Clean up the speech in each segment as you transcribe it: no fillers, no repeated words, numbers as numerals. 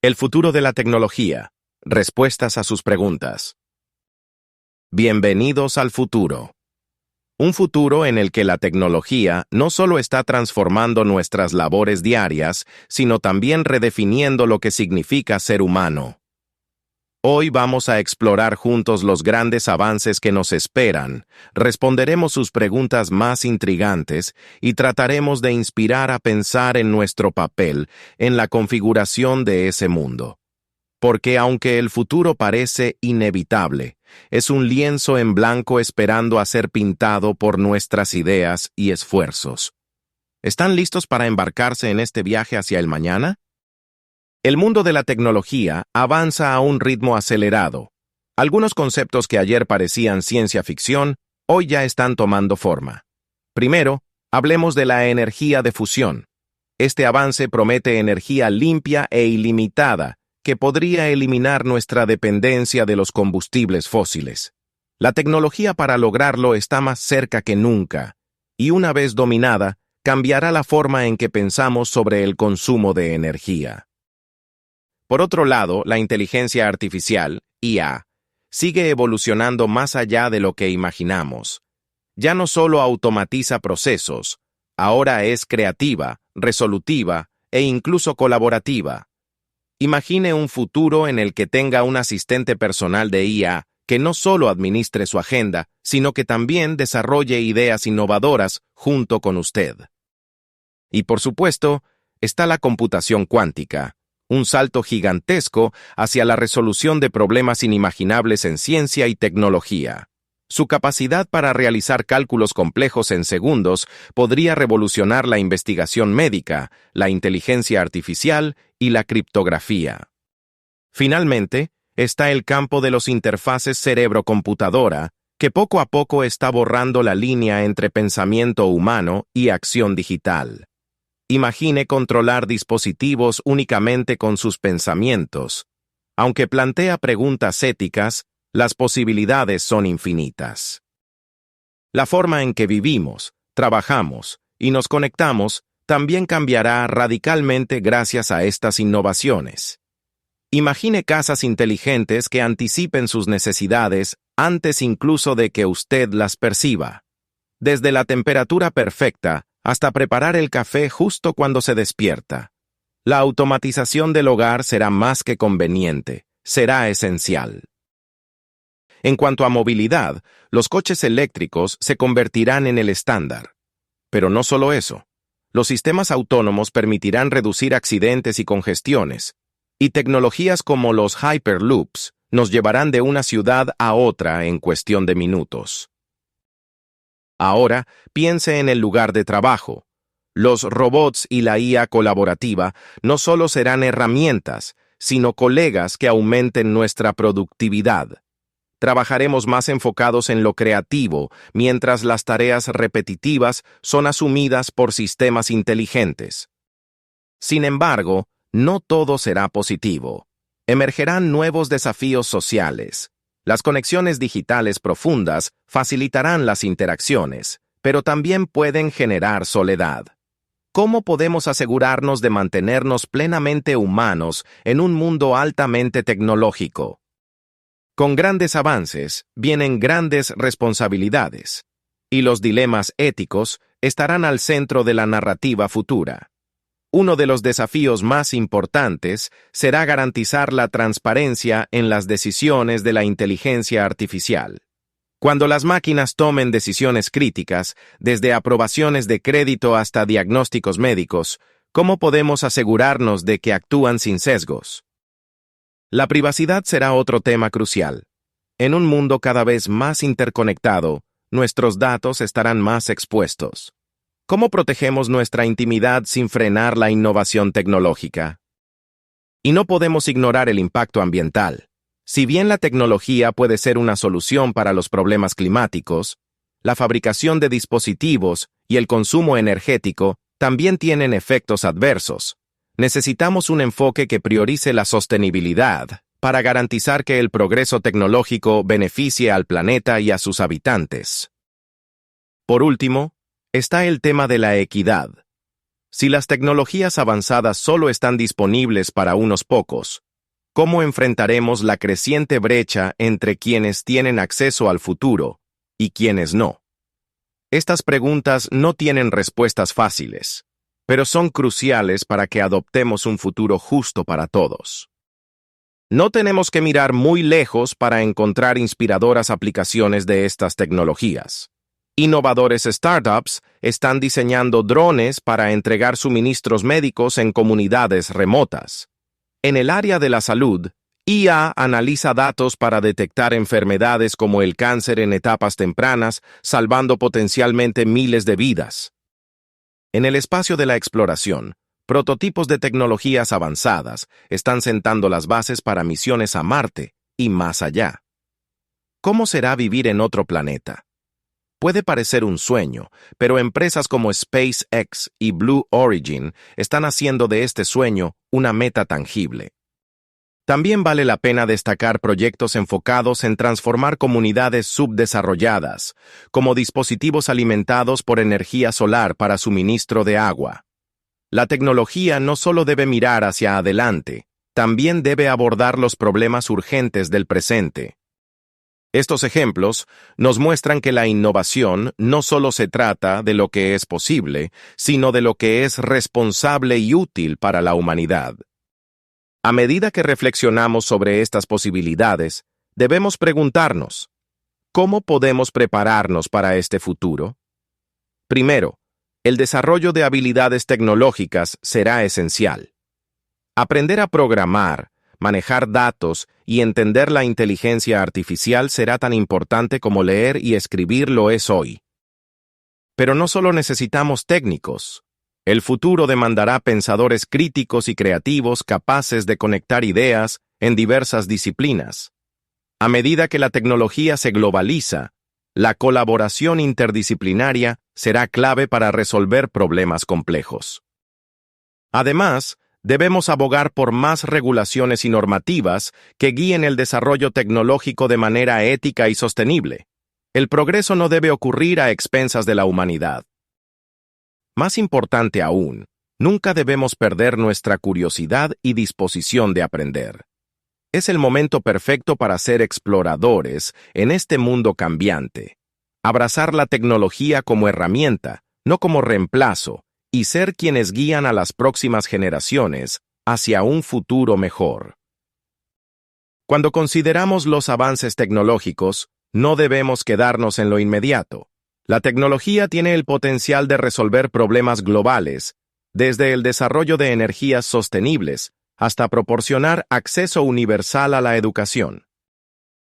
El futuro de la tecnología. Respuestas a sus preguntas. Bienvenidos al futuro. Un futuro en el que la tecnología no solo está transformando nuestras labores diarias, sino también redefiniendo lo que significa ser humano. Hoy vamos a explorar juntos los grandes avances que nos esperan, responderemos sus preguntas más intrigantes y trataremos de inspirar a pensar en nuestro papel en la configuración de ese mundo. Porque aunque el futuro parece inevitable, es un lienzo en blanco esperando a ser pintado por nuestras ideas y esfuerzos. ¿Están listos para embarcarse en este viaje hacia el mañana? El mundo de la tecnología avanza a un ritmo acelerado. Algunos conceptos que ayer parecían ciencia ficción, hoy ya están tomando forma. Primero, hablemos de la energía de fusión. Este avance promete energía limpia e ilimitada, que podría eliminar nuestra dependencia de los combustibles fósiles. La tecnología para lograrlo está más cerca que nunca, y una vez dominada, cambiará la forma en que pensamos sobre el consumo de energía. Por otro lado, la inteligencia artificial, IA, sigue evolucionando más allá de lo que imaginamos. Ya no solo automatiza procesos, ahora es creativa, resolutiva e incluso colaborativa. Imagine un futuro en el que tenga un asistente personal de IA que no solo administre su agenda, sino que también desarrolle ideas innovadoras junto con usted. Y por supuesto, está la computación cuántica, un salto gigantesco hacia la resolución de problemas inimaginables en ciencia y tecnología. Su capacidad para realizar cálculos complejos en segundos podría revolucionar la investigación médica, la inteligencia artificial y la criptografía. Finalmente, está el campo de los interfaces cerebro-computadora, que poco a poco está borrando la línea entre pensamiento humano y acción digital. Imagine controlar dispositivos únicamente con sus pensamientos. Aunque plantea preguntas éticas, las posibilidades son infinitas. La forma en que vivimos, trabajamos y nos conectamos también cambiará radicalmente gracias a estas innovaciones. Imagine casas inteligentes que anticipen sus necesidades antes incluso de que usted las perciba. Desde la temperatura perfecta hasta preparar el café justo cuando se despierta. La automatización del hogar será más que conveniente, será esencial. En cuanto a movilidad, los coches eléctricos se convertirán en el estándar. Pero no solo eso. Los sistemas autónomos permitirán reducir accidentes y congestiones, y tecnologías como los Hyperloops nos llevarán de una ciudad a otra en cuestión de minutos. Ahora, piense en el lugar de trabajo. Los robots y la IA colaborativa no solo serán herramientas, sino colegas que aumenten nuestra productividad. Trabajaremos más enfocados en lo creativo, mientras las tareas repetitivas son asumidas por sistemas inteligentes. Sin embargo, no todo será positivo. Emergerán nuevos desafíos sociales. Las conexiones digitales profundas facilitarán las interacciones, pero también pueden generar soledad. ¿Cómo podemos asegurarnos de mantenernos plenamente humanos en un mundo altamente tecnológico? Con grandes avances vienen grandes responsabilidades, y los dilemas éticos estarán al centro de la narrativa futura. Uno de los desafíos más importantes será garantizar la transparencia en las decisiones de la inteligencia artificial. Cuando las máquinas tomen decisiones críticas, desde aprobaciones de crédito hasta diagnósticos médicos, ¿cómo podemos asegurarnos de que actúan sin sesgos? La privacidad será otro tema crucial. En un mundo cada vez más interconectado, nuestros datos estarán más expuestos. ¿Cómo protegemos nuestra intimidad sin frenar la innovación tecnológica? Y no podemos ignorar el impacto ambiental. Si bien la tecnología puede ser una solución para los problemas climáticos, la fabricación de dispositivos y el consumo energético también tienen efectos adversos. Necesitamos un enfoque que priorice la sostenibilidad para garantizar que el progreso tecnológico beneficie al planeta y a sus habitantes. Por último, está el tema de la equidad. Si las tecnologías avanzadas solo están disponibles para unos pocos, ¿cómo enfrentaremos la creciente brecha entre quienes tienen acceso al futuro y quienes no? Estas preguntas no tienen respuestas fáciles, pero son cruciales para que adoptemos un futuro justo para todos. No tenemos que mirar muy lejos para encontrar inspiradoras aplicaciones de estas tecnologías. Innovadores startups están diseñando drones para entregar suministros médicos en comunidades remotas. En el área de la salud, IA analiza datos para detectar enfermedades como el cáncer en etapas tempranas, salvando potencialmente miles de vidas. En el espacio de la exploración, prototipos de tecnologías avanzadas están sentando las bases para misiones a Marte y más allá. ¿Cómo será vivir en otro planeta? Puede parecer un sueño, pero empresas como SpaceX y Blue Origin están haciendo de este sueño una meta tangible. También vale la pena destacar proyectos enfocados en transformar comunidades subdesarrolladas, como dispositivos alimentados por energía solar para suministro de agua. La tecnología no solo debe mirar hacia adelante, también debe abordar los problemas urgentes del presente. Estos ejemplos nos muestran que la innovación no solo se trata de lo que es posible, sino de lo que es responsable y útil para la humanidad. A medida que reflexionamos sobre estas posibilidades, debemos preguntarnos, ¿cómo podemos prepararnos para este futuro? Primero, el desarrollo de habilidades tecnológicas será esencial. Aprender a programar, manejar datos y entender la inteligencia artificial será tan importante como leer y escribir lo es hoy. Pero no solo necesitamos técnicos. El futuro demandará pensadores críticos y creativos capaces de conectar ideas en diversas disciplinas. A medida que la tecnología se globaliza, la colaboración interdisciplinaria será clave para resolver problemas complejos. Además, debemos abogar por más regulaciones y normativas que guíen el desarrollo tecnológico de manera ética y sostenible. El progreso no debe ocurrir a expensas de la humanidad. Más importante aún, nunca debemos perder nuestra curiosidad y disposición de aprender. Es el momento perfecto para ser exploradores en este mundo cambiante. Abrazar la tecnología como herramienta, no como reemplazo, y ser quienes guían a las próximas generaciones hacia un futuro mejor. Cuando consideramos los avances tecnológicos, no debemos quedarnos en lo inmediato. La tecnología tiene el potencial de resolver problemas globales, desde el desarrollo de energías sostenibles hasta proporcionar acceso universal a la educación.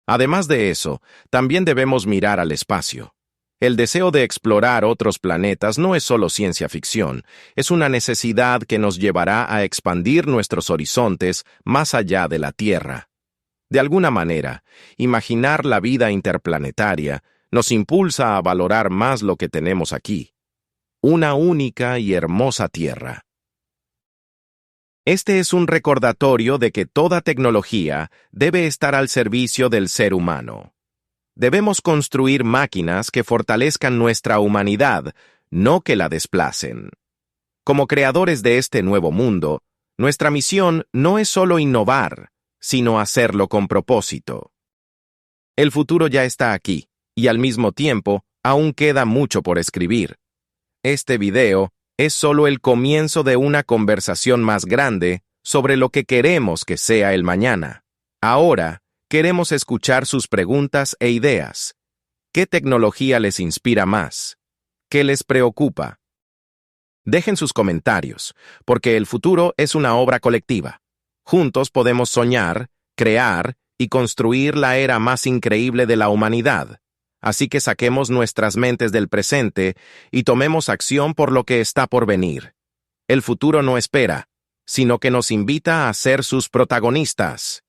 Además de eso, también debemos mirar al espacio. El deseo de explorar otros planetas no es solo ciencia ficción, es una necesidad que nos llevará a expandir nuestros horizontes más allá de la Tierra. De alguna manera, imaginar la vida interplanetaria nos impulsa a valorar más lo que tenemos aquí, una única y hermosa Tierra. Este es un recordatorio de que toda tecnología debe estar al servicio del ser humano. Debemos construir máquinas que fortalezcan nuestra humanidad, no que la desplacen. Como creadores de este nuevo mundo, nuestra misión no es solo innovar, sino hacerlo con propósito. El futuro ya está aquí, y al mismo tiempo, aún queda mucho por escribir. Este video es solo el comienzo de una conversación más grande sobre lo que queremos que sea el mañana. Ahora, queremos escuchar sus preguntas e ideas. ¿Qué tecnología les inspira más? ¿Qué les preocupa? Dejen sus comentarios, porque el futuro es una obra colectiva. Juntos podemos soñar, crear y construir la era más increíble de la humanidad. Así que saquemos nuestras mentes del presente y tomemos acción por lo que está por venir. El futuro no espera, sino que nos invita a ser sus protagonistas.